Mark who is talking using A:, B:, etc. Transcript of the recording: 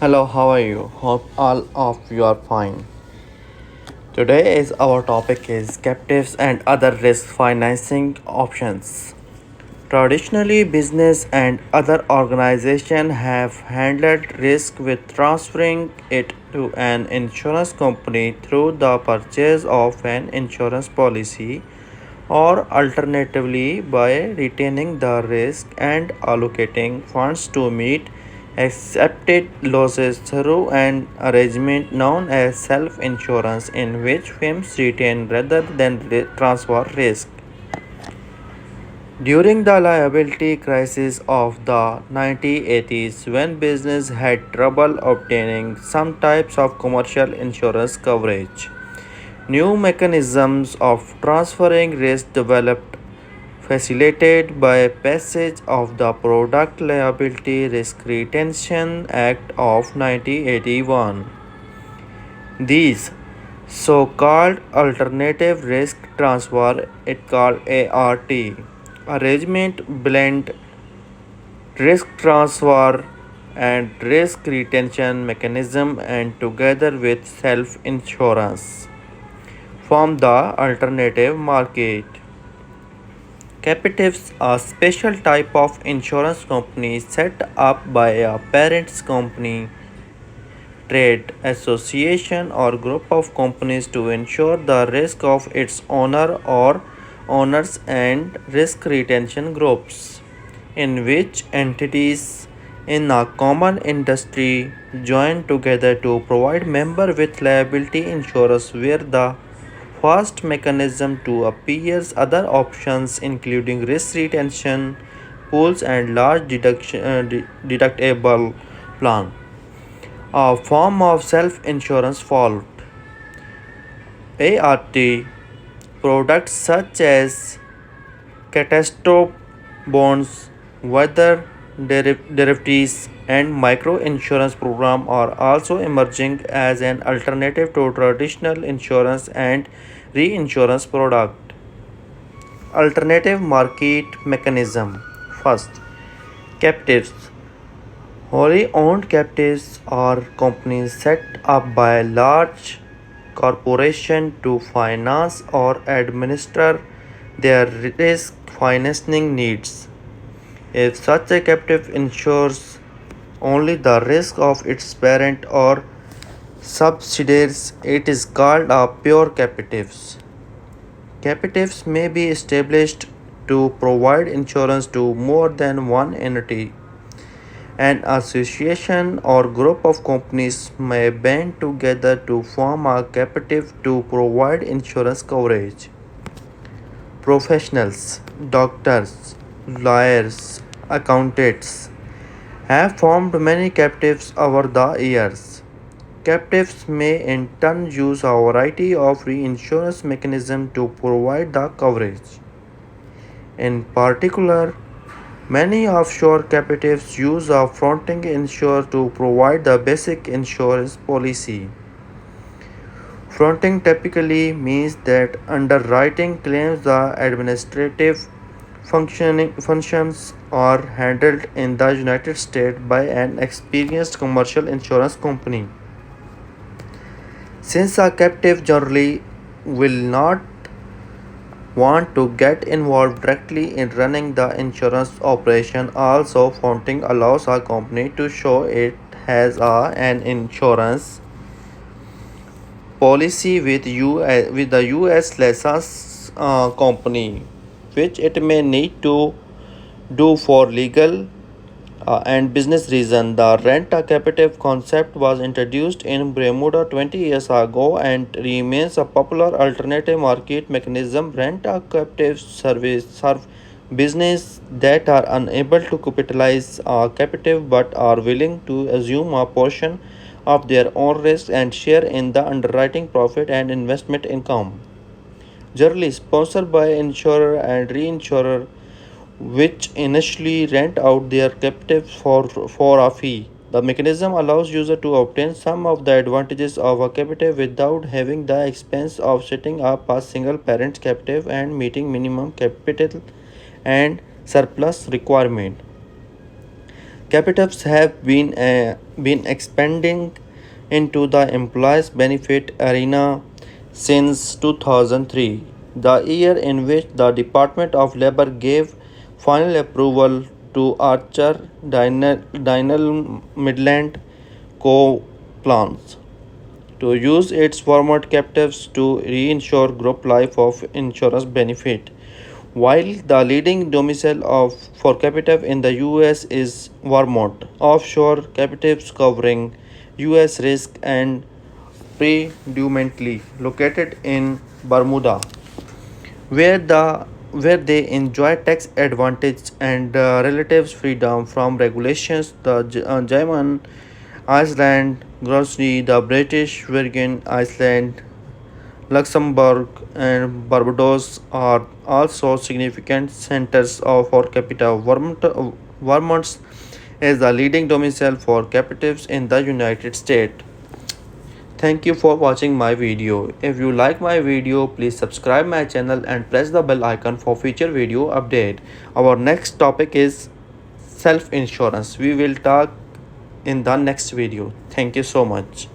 A: Hello, how are you? Hope all of you are fine. Today is our topic is captives and other risk financing options. Traditionally, business and other organizations have handled risk with transferring it to an insurance company through the purchase of an insurance policy or alternatively by retaining the risk and allocating funds to meet accepted losses through an arrangement known as self insurance, in which firms retain rather than transfer risk. During the liability crisis of the 1980s, when business had trouble obtaining some types of commercial insurance coverage, new mechanisms of transferring risk developed, facilitated by passage of the Product Liability Risk Retention Act of 1981. These so-called alternative risk transfer, it called ART, arrangement blend risk transfer and risk retention mechanism and together with self-insurance form the alternative market. Captives are a special type of insurance company set up by a parent company, trade association, or group of companies to insure the risk of its owner or owners and risk retention groups, in which entities in a common industry join together to provide member with liability insurance where the first mechanism to appears other options including risk retention pools and large deductible plan, a form of self-insurance fault. ART products such as catastrophe bonds, weather derivatives, and micro insurance program are also emerging as an alternative to traditional insurance and reinsurance product. Alternative market mechanism. First, captives. Wholly owned captives are companies set up by large corporations to finance or administer their risk financing needs. If such a captive insures only the risk of its parent or subsidiaries, it is called a pure captives. Captives may be established to provide insurance to more than one entity. An association or group of companies may band together to form a captive to provide insurance coverage. Professionals, doctors, lawyers, accountants have formed many captives over the years. Captives may in turn use a variety of reinsurance mechanisms to provide the coverage. In particular, many offshore captives use a fronting insurer to provide the basic insurance policy. Fronting typically means that underwriting claims the administrative functions are handled in the United States by an experienced commercial insurance company. Since a captive generally will not want to get involved directly in running the insurance operation, also fronting allows a company to show it has an insurance policy with the US license company, which it may need to do for legal and business reason. The rent a captive concept was introduced in Bermuda 20 years ago and remains a popular alternative market mechanism. Rent a captive service serve business that are unable to capitalize a captive but are willing to assume a portion of their own risk and share in the underwriting profit and investment income. Generally sponsored by insurer and reinsurer which initially rent out their captives for a fee. The mechanism allows user to obtain some of the advantages of a captive without having the expense of setting up a single parent captive and meeting minimum capital and surplus requirement. Captives have been expanding into the employees benefit arena since 2003, the year in which the Department of Labor gave final approval to Archer Dynal Midland Co. plans to use its former captives to reinsure group life of insurance benefit. While the leading domicile for captive in the US is Vermont, offshore captives covering US risk and predominantly located in Bermuda, where they enjoy tax advantage and relative freedom from regulations. The German Iceland, Guernsey, the British Virgin Islands, Luxembourg, and Barbados are also significant centers for capita. Vermont is the leading domicile for captives in the United States. Thank you for watching my video. If you like my video, please subscribe my channel and press the bell icon for future video update. Our next topic is self insurance. We will talk in the next video. Thank you so much.